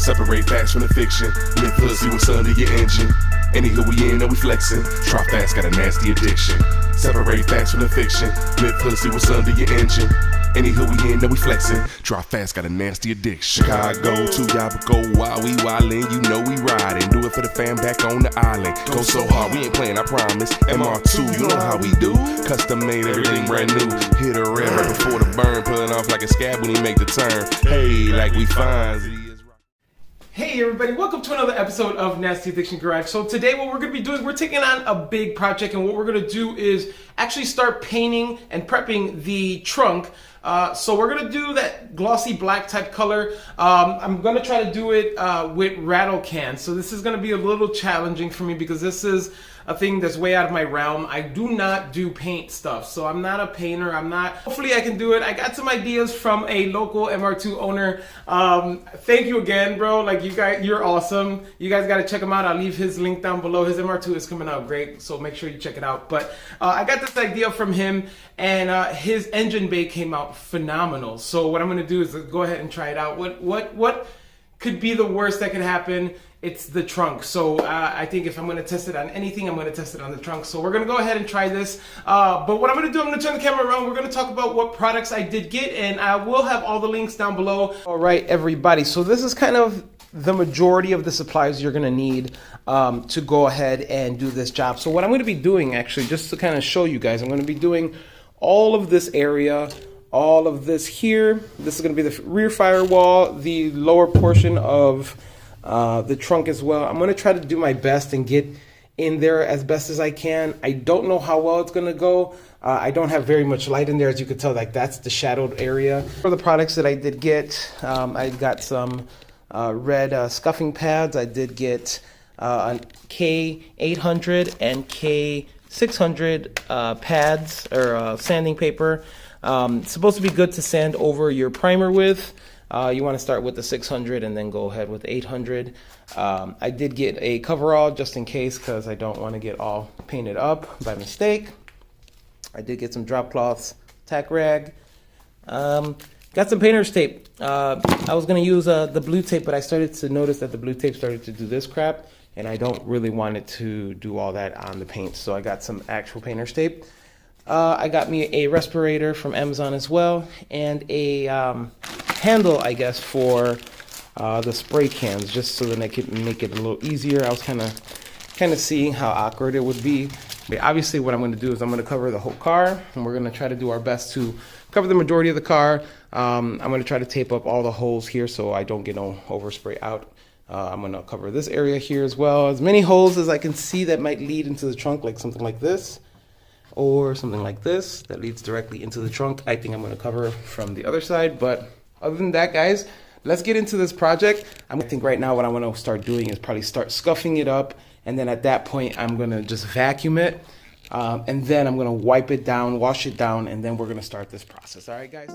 Separate facts from the fiction. Live hood, see what's under your engine. Anywho, we in and we flexing. Drive fast, got a nasty addiction. Separate facts from the fiction. Live hood, see what's under your engine. Anywho, we in and we flexing. Drive fast, got a nasty addiction. Chicago to Yabaco, while we wildin', you know we riding. Do it for the fam back on the island. Go so hard, we ain't playing, I promise. MR2, you know how we do. Custom made, everything brand new. Hit a red right before the burn, pulling off like a scab when he make the turn. Hey, like we fine. Hey everybody, welcome to another episode of Nasty Addiction Garage. So today what we're going to be doing, we're taking on a big project, and what we're going to do is actually start painting and prepping the trunk. So we're going to do that glossy black type color. I'm going to try to do it with rattle cans. So this is going to be a little challenging for me because this is a thing that's way out of my realm. I do not do paint stuff, so I'm not a painter. Hopefully I can do it. I got some ideas from a local MR2 owner. Thank you again, bro. Like, you guys, you're awesome. You guys got to check him out. I'll leave his link down below. His MR2 is coming out great, so make sure you check it out. But I got this idea from him, and his engine bay came out phenomenal. So what I'm gonna do is go ahead and try it out. What could be the worst that could happen? It's the trunk. So I think if I'm going to test it on anything, I'm going to test it on the trunk. So we're going to go ahead and try this. But what I'm going to do, I'm going to turn the camera around. We're going to talk about what products I did get, and I will have all the links down below. All right, everybody. So this is kind of the majority of the supplies you're going to need to go ahead and do this job. So what I'm going to be doing, actually, just to kind of show you guys, I'm going to be doing all of this area, all of this here. This is going to be the rear firewall, the lower portion of the trunk as well. I'm going to try to do my best and get in there as best as I can. I don't know how well it's going to go. I don't have very much light in there, as you can tell. Like, that's the shadowed area. For the products that I did get, I got some red scuffing pads. I did get a K800 and K600 pads, or sanding paper. It's supposed to be good to sand over your primer with. You want to start with the 600 and then go ahead with 800. I did get a coverall just in case, because I don't want to get all painted up by mistake. I did get some drop cloths, Tack Rag. Got some painter's tape. I was going to use the blue tape, but I started to notice that the blue tape started to do this crap, and I don't really want it to do all that on the paint. So I got some actual painter's tape. I got me a respirator from Amazon as well, and a handle, I guess, for the spray cans, just so that I could make it a little easier. I was kind of seeing how awkward it would be. But obviously what I'm going to do is I'm going to cover the whole car, and we're going to try to do our best to cover the majority of the car. I'm going to try to tape up all the holes here so I don't get no overspray out. I'm going to cover this area here as well. As many holes as I can see that might lead into the trunk, like something like this, or something like this that leads directly into the trunk. I think I'm going to cover from the other side. But other than that, guys, let's get into this project. I think right now what I want to start doing is probably start scuffing it up, and then at that point I'm going to just vacuum it, and then I'm going to wipe it down, wash it down, and then we're going to start this process. All right, guys?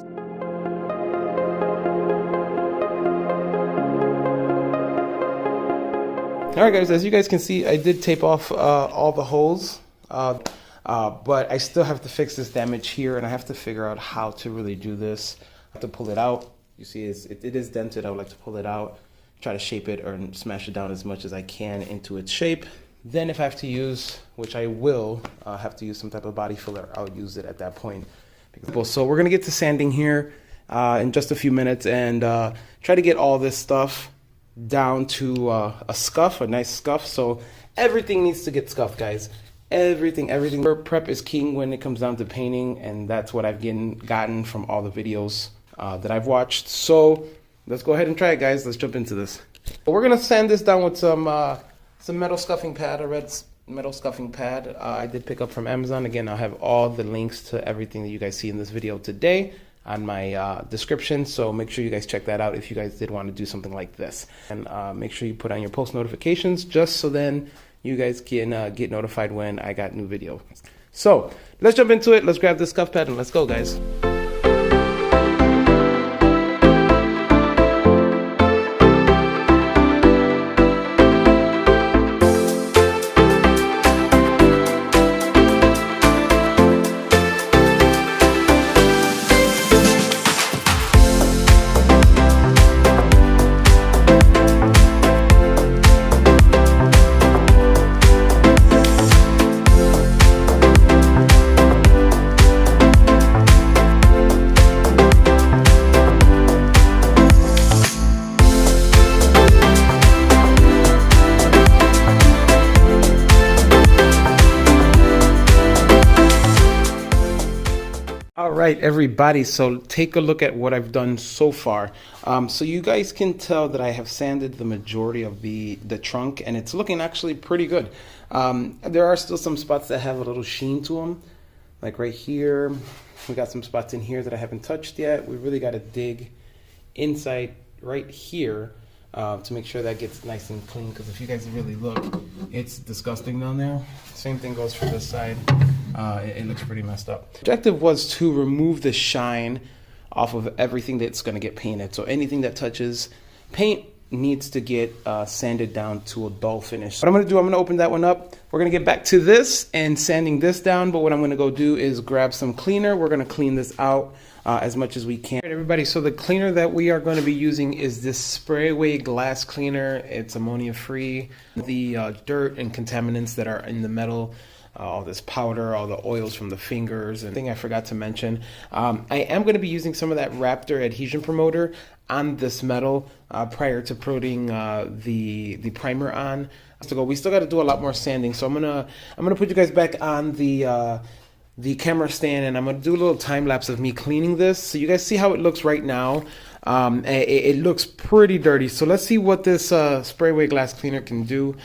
All right, guys, as you guys can see, I did tape off all the holes. But I still have to fix this damage here, and I have to figure out how to really do this. I have to pull it out. You see, it is dented. I would like to pull it out, try to shape it or smash it down as much as I can into its shape. Then if I have to use, which I will have to use some type of body filler, I'll use it at that point. So we're going to get to sanding here in just a few minutes, and try to get all this stuff down to a scuff, a nice scuff. So everything needs to get scuffed, guys. Everything. Prep is king when it comes down to painting, and that's what I've gotten from all the videos that I've watched. So let's go ahead and try it, guys. Let's jump into this. We're gonna sand this down with some metal scuffing pad, a red metal scuffing pad. I did pick up from Amazon. Again, I'll have all the links to everything that you guys see in this video today on my description, so make sure you guys check that out if you guys did want to do something like this. And make sure you put on your post notifications, just so then you guys can get notified when I got new video. So let's jump into it. Let's grab this scuff pad and let's go, guys. right, everybody, so take a look at what I've done so far. So you guys can tell that I have sanded the majority of the trunk, and it's looking actually pretty good. There are still some spots that have a little sheen to them, like right here. We got some spots in here that I haven't touched yet. We really got to dig inside right here to make sure that gets nice and clean, because if you guys really look, it's disgusting down there. Same thing goes for this side. It looks pretty messed up. The objective was to remove the shine off of everything that's going to get painted. So anything that touches paint needs to get sanded down to a dull finish. What I'm going to do, I'm going to open that one up. We're going to get back to this and sanding this down, but what I'm going to go do is grab some cleaner. We're going to clean this out as much as we can. All right, everybody, so the cleaner that we are going to be using is this spray away glass cleaner. It's ammonia free. The dirt and contaminants that are in the metal, all this powder, all the oils from the fingers, and thing I forgot to mention. I am going to be using some of that Raptor adhesion promoter on this metal prior to putting the primer on. So we still got to do a lot more sanding. So I'm gonna put you guys back on the camera stand, and I'm gonna do a little time lapse of me cleaning this, so you guys see how it looks right now. It looks pretty dirty. So let's see what this spray away glass cleaner can do.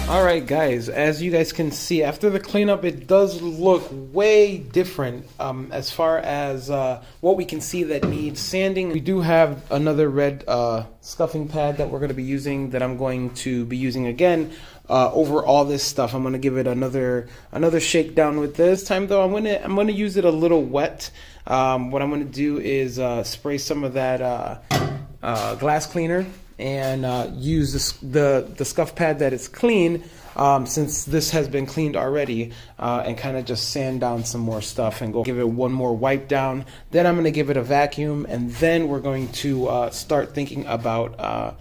Alright guys, as you guys can see, after the cleanup, it does look way different as far as what we can see that needs sanding. We do have another red scuffing pad that we're going to be using, that I'm going to be using again over all this stuff. I'm going to give it another shakedown with this time, though. I'm going to use it a little wet. What I'm going to do is spray some of that glass cleaner and use the scuff pad that is clean, since this has been cleaned already, and kind of just sand down some more stuff and go give it one more wipe down. Then I'm going to give it a vacuum, and then we're going to start thinking about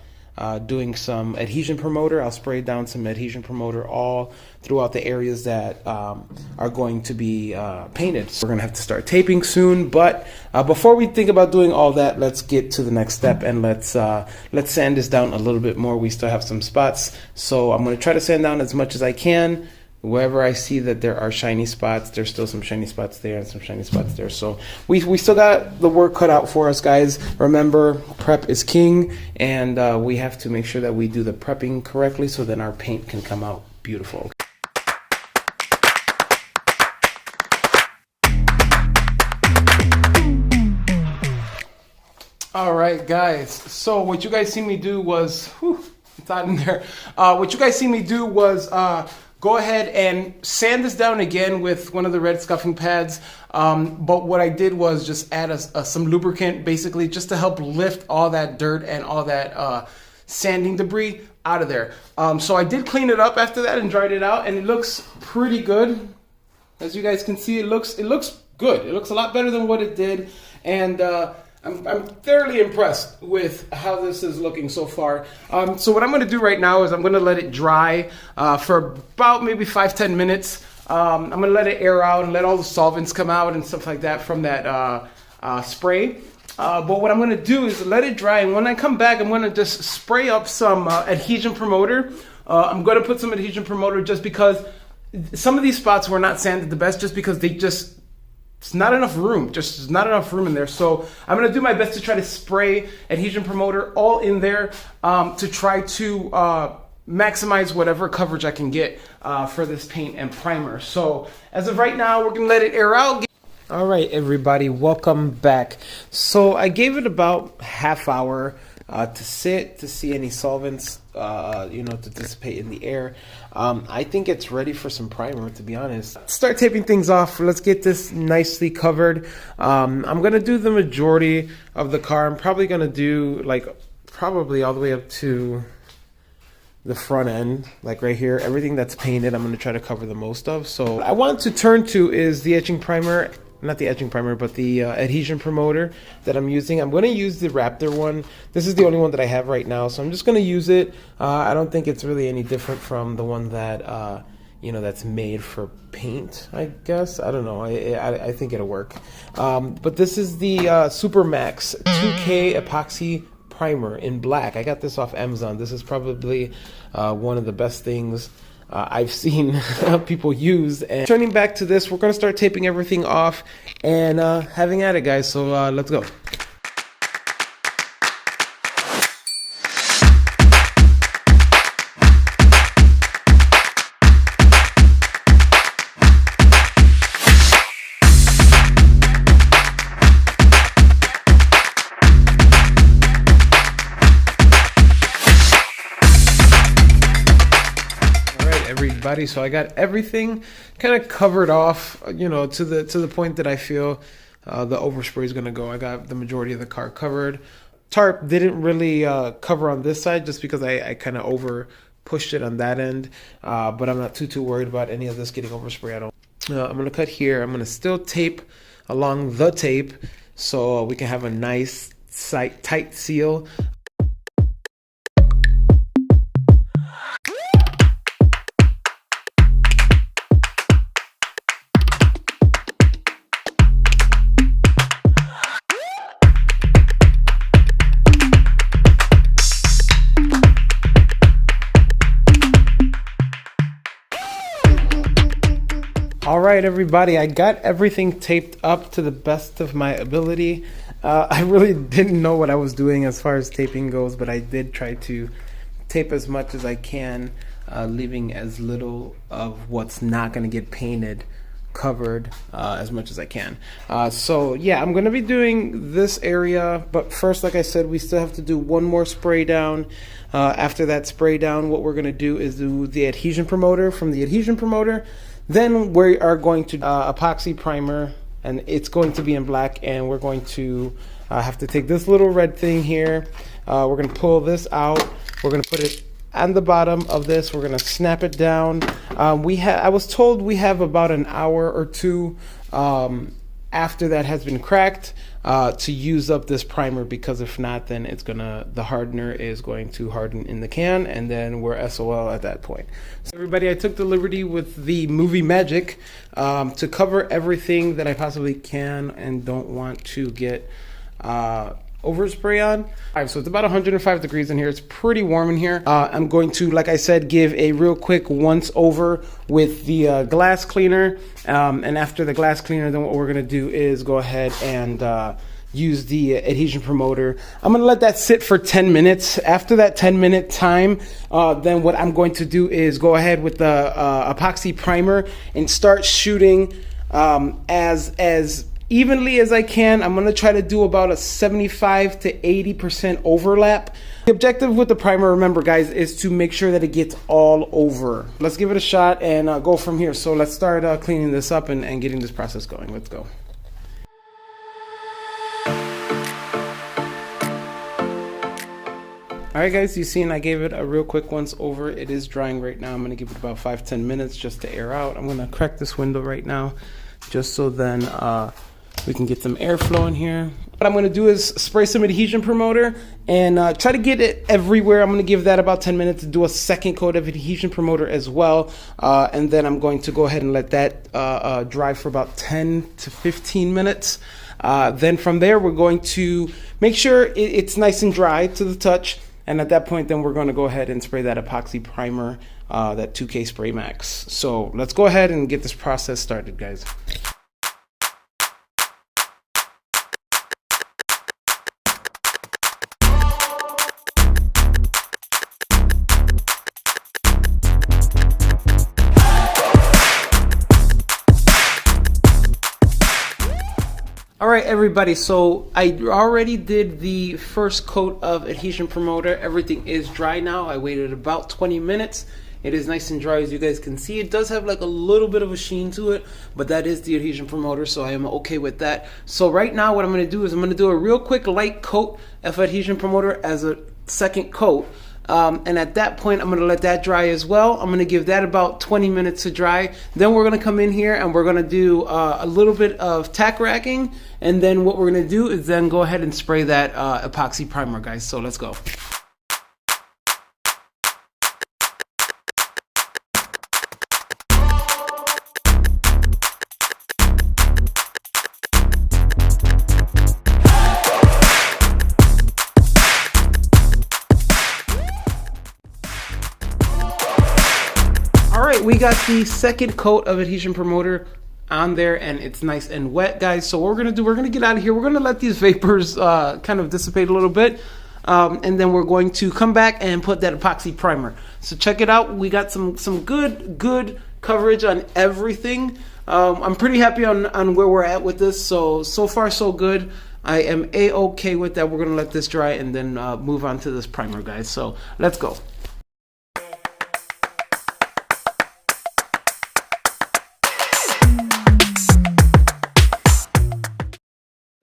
doing some adhesion promoter. I'll spray down some adhesion promoter all throughout the areas that are going to be painted. So we're gonna have to start taping soon, but before we think about doing all that, let's get to the next step, and let's sand this down a little bit more. We still have some spots, so I'm gonna try to sand down as much as I can. Wherever I see that there are shiny spots, there's still some shiny spots there and some shiny spots there. So we still got the work cut out for us, guys. Remember, prep is king, and we have to make sure that we do the prepping correctly so then our paint can come out beautiful. All right, guys. So what you guys see me do was, it's hot in there. What you guys see me do was go ahead and sand this down again with one of the red scuffing pads. But what I did was just add some lubricant, basically, just to help lift all that dirt and all that sanding debris out of there. So I did clean it up after that and dried it out, and it looks pretty good. As you guys can see, it looks good. It looks a lot better than what it did, and I'm thoroughly impressed with how this is looking so far. So what I'm going to do right now is I'm going to let it dry for about maybe 5-10 minutes. I'm going to let it air out and let all the solvents come out and stuff like that from that spray. But what I'm going to do is let it dry, and when I come back, I'm going to just spray up some adhesion promoter. I'm going to put some adhesion promoter just because some of these spots were not sanded the best, just because it's not enough room, just not enough room in there. So I'm gonna do my best to try to spray adhesion promoter all in there to try to maximize whatever coverage I can get for this paint and primer. So as of right now, we're gonna let it air out. All right, everybody, welcome back. So I gave it about half hour to sit, to see any solvents, to dissipate in the air. I think it's ready for some primer, to be honest. Start taping things off. Let's get this nicely covered. I'm gonna do the majority of the car. I'm probably gonna do probably all the way up to the front end, like right here. Everything that's painted, I'm going to try to cover the most of. So what I want to turn to is the etching primer, not the etching primer, but the adhesion promoter that I'm using. I'm going to use the Raptor one. This is the only one that I have right now, so I'm just going to use it. I don't think it's really any different from the one that that's made for paint, I guess. I don't know. I think it'll work. But this is the Super Max 2K epoxy primer in black. I got this off Amazon. This is probably one of the best things I've seen people use. And turning back to this, we're going to start taping everything off and having at it, guys. So let's go. Everybody, so I got everything kind of covered off, to the point that I feel the overspray is going to go. I got the majority of the car covered. Tarp didn't really cover on this side just because I kind of over pushed it on that end, but I'm not too worried about any of this getting overspray. I'm going to cut here. I'm going to still tape along the tape so we can have a nice tight seal. All right, everybody, I got everything taped up to the best of my ability. I really didn't know what I was doing as far as taping goes, but I did try to tape as much as I can, leaving as little of what's not going to get painted covered as much as I can. So yeah, I'm going to be doing this area, but first, like I said, we still have to do one more spray down. After that spray down, what we're going to do is do the adhesion promoter. From the adhesion promoter, then we are going to epoxy primer, and it's going to be in black, and we're going to have to take this little red thing here. We're going to pull this out. We're going to put it on the bottom of this. We're going to snap it down. I was told we have about an hour or two after that has been cracked to use up this primer, because if not, then the hardener is going to harden in the can, and then we're SOL at that point. So everybody, I took the liberty with the movie magic to cover everything that I possibly can and don't want to get overspray on. All right, so it's about 105 degrees in here. It's pretty warm in here. I'm going to, like I said, give a real quick once over with the glass cleaner. And after the glass cleaner, then what we're going to do is go ahead and use the adhesion promoter. I'm going to let that sit for 10 minutes. After that 10-minute time, then what I'm going to do is go ahead with the epoxy primer and start shooting as evenly as I can. I'm going to try to do about a 75 to 80% overlap. The objective with the primer, remember guys, is to make sure that it gets all over. Let's give it a shot and go from here. So let's start cleaning this up and getting this process going. Let's go. Alright guys, you've seen I gave it a real quick once over. It is drying right now. I'm going to give it about 5-10 minutes just to air out. I'm going to crack this window right now just so then we can get some airflow in here. What I'm going to do is spray some adhesion promoter and try to get it everywhere. I'm going to give that about 10 minutes to do a second coat of adhesion promoter as well. And then I'm going to go ahead and let that dry for about 10 to 15 minutes. Then from there, we're going to make sure it's nice and dry to the touch. And at that point, then we're going to go ahead and spray that epoxy primer, that 2K Spray Max. So let's go ahead and get this process started, guys. All right, everybody, so I already did the first coat of adhesion promoter. Everything is dry now. I waited about 20 minutes. It is nice and dry, as you guys can see. It does have like a little bit of a sheen to it, but that is the adhesion promoter, so I am okay with that. So right now what I'm going to do is I'm going to do a real quick light coat of adhesion promoter as a second coat. And at that point, I'm going to let that dry as well. I'm going to give that about 20 minutes to dry. Then we're going to come in here and we're going to do a little bit of tack ragging. And then what we're going to do is then go ahead and spray that epoxy primer, guys. So let's go. We got the second coat of adhesion promoter on there, and it's nice and wet, guys. So what we're gonna do, we're gonna get out of here. We're gonna let these vapors kind of dissipate a little bit, and then we're going to come back and put that epoxy primer. So check it out. We got some good coverage on everything. I'm pretty happy on where we're at with this. So far so good. I am a-okay with that. We're gonna let this dry and then move on to this primer, guys. So let's go.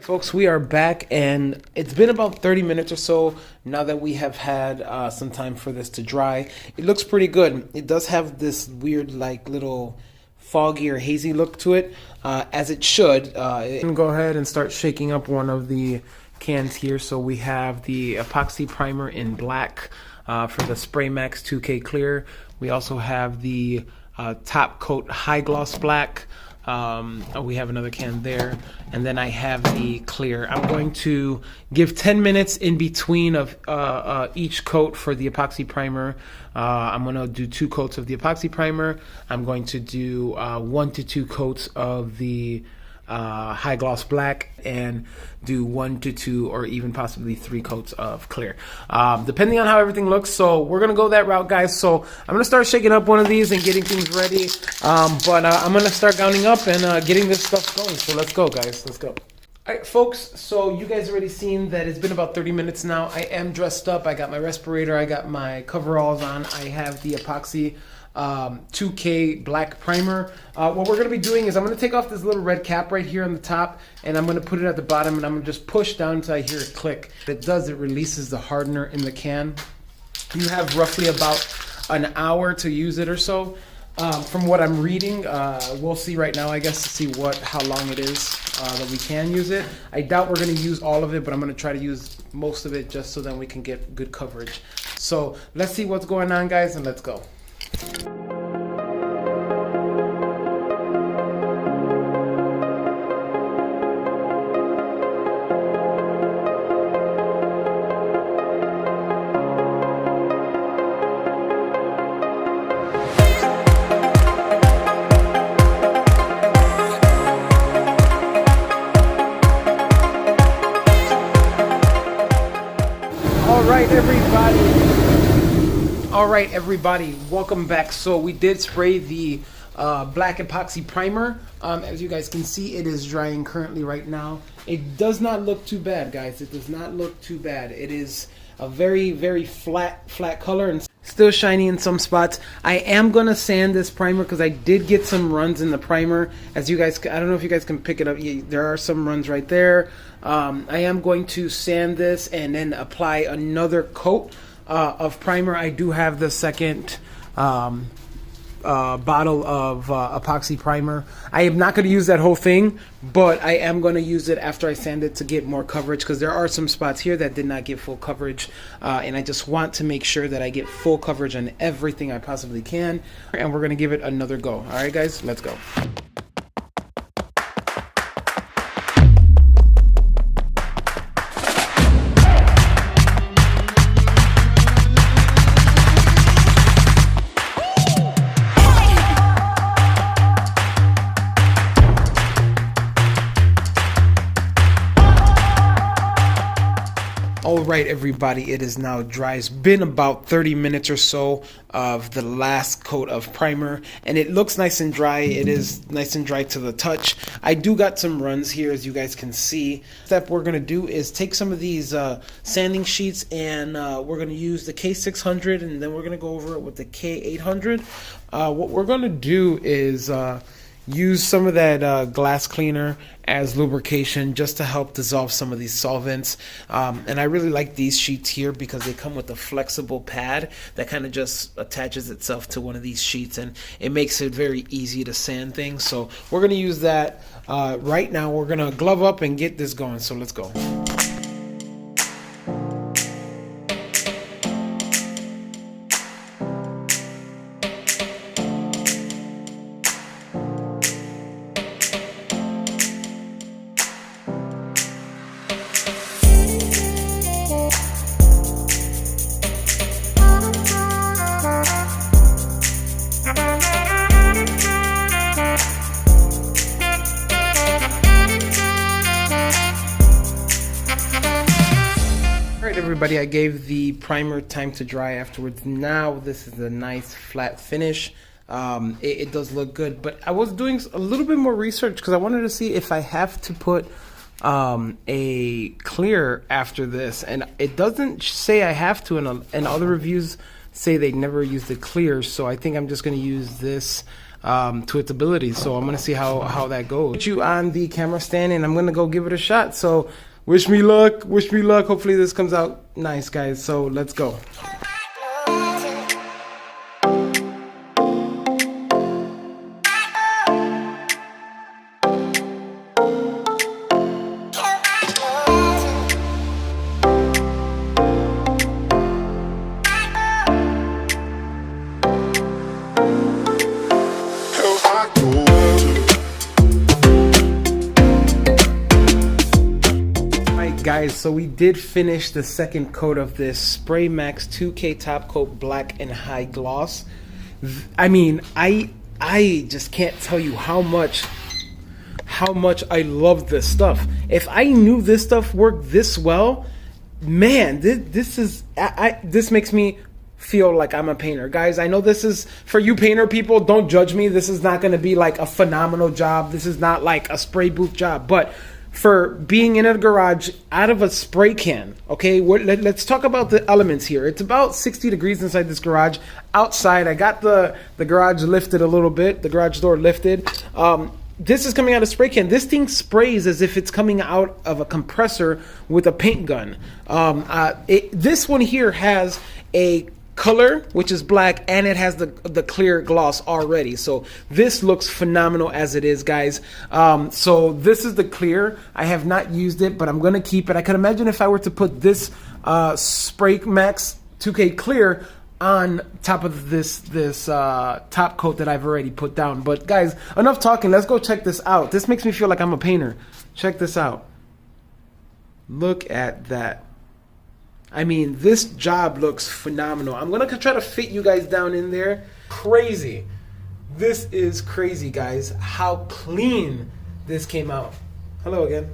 Folks, we are back, and it's been about 30 minutes or so now that we have had some time for this to dry. It looks pretty good. It does have this weird, like, little foggy or hazy look to it, as it should. I'm gonna go ahead and start shaking up one of the cans here. So we have the epoxy primer in black for the Spray Max 2K Clear. We also have the top coat high gloss black. We have another can there, and then I have the clear. I'm going to give 10 minutes in between of each coat for the epoxy primer. I'm going to do 2 coats of the epoxy primer. I'm going to do 1 to 2 coats of the high gloss black, and do 1 to 2 or even possibly 3 coats of clear, depending on how everything looks. So we're gonna go that route, guys. So I'm gonna start shaking up one of these and getting things ready, but I'm gonna start gowning up and getting this stuff going. So let's go, guys. Let's go. All right, folks, so you guys already seen that it's been about 30 minutes now. I am dressed up. I got my respirator, I got my coveralls on, I have the epoxy 2K black primer. What we're going to be doing is I'm going to take off this little red cap right here on the top, and I'm going to put it at the bottom, and I'm going to just push down until I hear it click. What it does, it releases the hardener in the can. You have roughly about an hour to use it or so. From what I'm reading, we'll see right now, I guess, to see how long it is that we can use it. I doubt we're going to use all of it, but I'm going to try to use most of it just so that we can get good coverage. So let's see what's going on, guys, and let's go. All right, everybody, welcome back. So we did spray the black epoxy primer. As you guys can see, it is drying currently right now. It does not look too bad, guys. It does not look too bad. It is a very flat color and still shiny in some spots. I am gonna sand this primer because I did get some runs in the primer. As you guys, I don't know if you guys can pick it up. There are some runs right there. I am going to sand this and then apply another coat of primer. I do have the second bottle of epoxy primer. I am not going to use that whole thing, but I am going to use it after I sand it to get more coverage, because there are some spots here that did not get full coverage, and I just want to make sure that I get full coverage on everything I possibly can, and we're going to give it another go. All right, guys, let's go. All right, everybody, it is now dry. It's been about 30 minutes or so of the last coat of primer, and it looks nice and dry. It is nice and dry to the touch. I do got some runs here, as you guys can see. Step we're going to do is take some of these sanding sheets, and we're going to use the K600, and then we're going to go over it with the K800. What we're going to do is use some of that glass cleaner as lubrication just to help dissolve some of these solvents. And I really like these sheets here because they come with a flexible pad that kind of just attaches itself to one of these sheets, and it makes it very easy to sand things. So we're going to use that right now. We're going to glove up and get this going. So let's go. Everybody, I gave the primer time to dry afterwards. Now this is a nice flat finish. It does look good, but I was doing a little bit more research because I wanted to see if I have to put a clear after this, and it doesn't say I have to, and other reviews say they never use the clear, so I think I'm just going to use this to its ability. So I'm going to see how that goes. Put you on the camera stand, and I'm going to go give it a shot. So wish me luck, wish me luck. Hopefully this comes out nice, guys. So let's go. Guys, so we did finish the second coat of this Spray Max 2K top coat black and high gloss. I mean, I just can't tell you how much I love this stuff. If I knew this stuff worked this well, man, this makes me feel like I'm a painter. Guys, I know this is for you painter people, don't judge me. This is not going to be like a phenomenal job. This is not like a spray booth job, but for being in a garage out of a spray can, okay, let's talk about the elements here. It's about 60 degrees inside this garage. Outside, I got the garage lifted a little bit, the garage door lifted. This is coming out of spray can. This thing sprays as if it's coming out of a compressor with a paint gun. This one here has a color, which is black, and it has the clear gloss already. So this looks phenomenal as it is, guys. So this is the clear. I have not used it, but I'm going to keep it. I can imagine if I were to put this Spray Max 2K clear on top of this top coat that I've already put down. But guys, enough talking. Let's go check this out. This makes me feel like I'm a painter. Check this out. Look at that. I mean, this job looks phenomenal. I'm going to try to fit you guys down in there. Crazy. This is crazy, guys, how clean this came out. Hello again.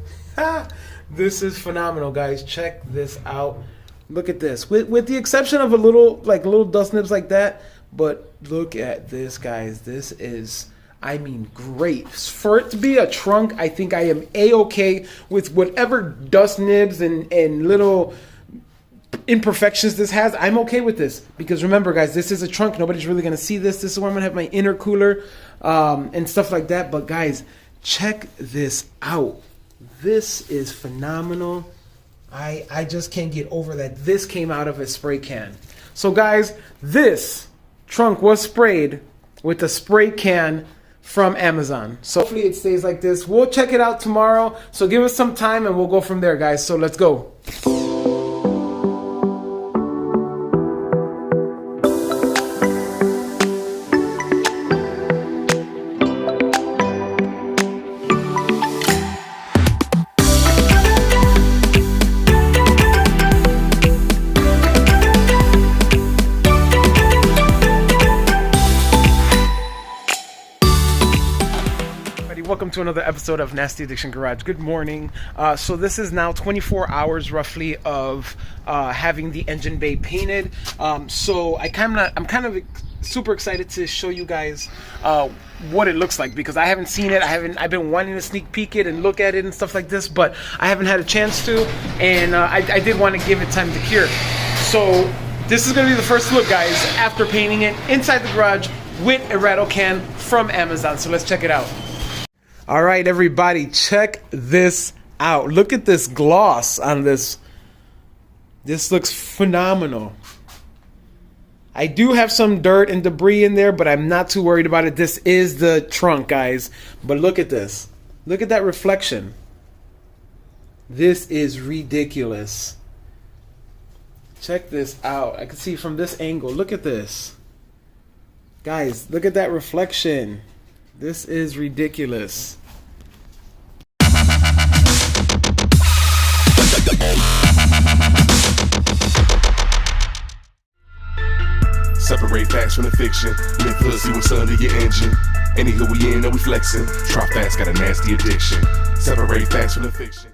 This is phenomenal, guys. Check this out. Look at this. With the exception of a little dust nibs like that, but look at this, guys. This is, I mean, great. For it to be a trunk, I think I am A-okay with whatever dust nibs and little imperfections this has. I'm okay with this because remember, guys, this is a trunk. Nobody's really gonna see this. This is where I'm gonna have my intercooler and stuff like that. But guys, check this out. This is phenomenal. I just can't get over that this came out of a spray can. So guys, this trunk was sprayed with a spray can from Amazon. So hopefully it stays like this. We'll check it out tomorrow. So give us some time and we'll go from there, guys. So let's go. welcome to another episode of Nasty Addiction Garage. Good morning. So this is now 24 hours roughly of having the engine bay painted. So I'm kind of super excited to show you guys what it looks like, because I haven't seen it. I've been wanting to sneak peek it and look at it and stuff like this, but I haven't had a chance to, and I did want to give it time to cure. So this is going to be the first look, guys, after painting it inside the garage with a rattle can from Amazon. So let's check it out. All right, everybody, check this out. Look at this gloss on this. This looks phenomenal. I do have some dirt and debris in there, but I'm not too worried about it. This is the trunk, guys. But look at this. Look at that reflection. This is ridiculous. Check this out. I can see from this angle. Look at this. Guys, look at that reflection. This is ridiculous. Separate facts from the fiction. Live pussy what's under your engine. Anywho we in, are we flexing? Try fast, got a nasty addiction. Separate facts from the fiction.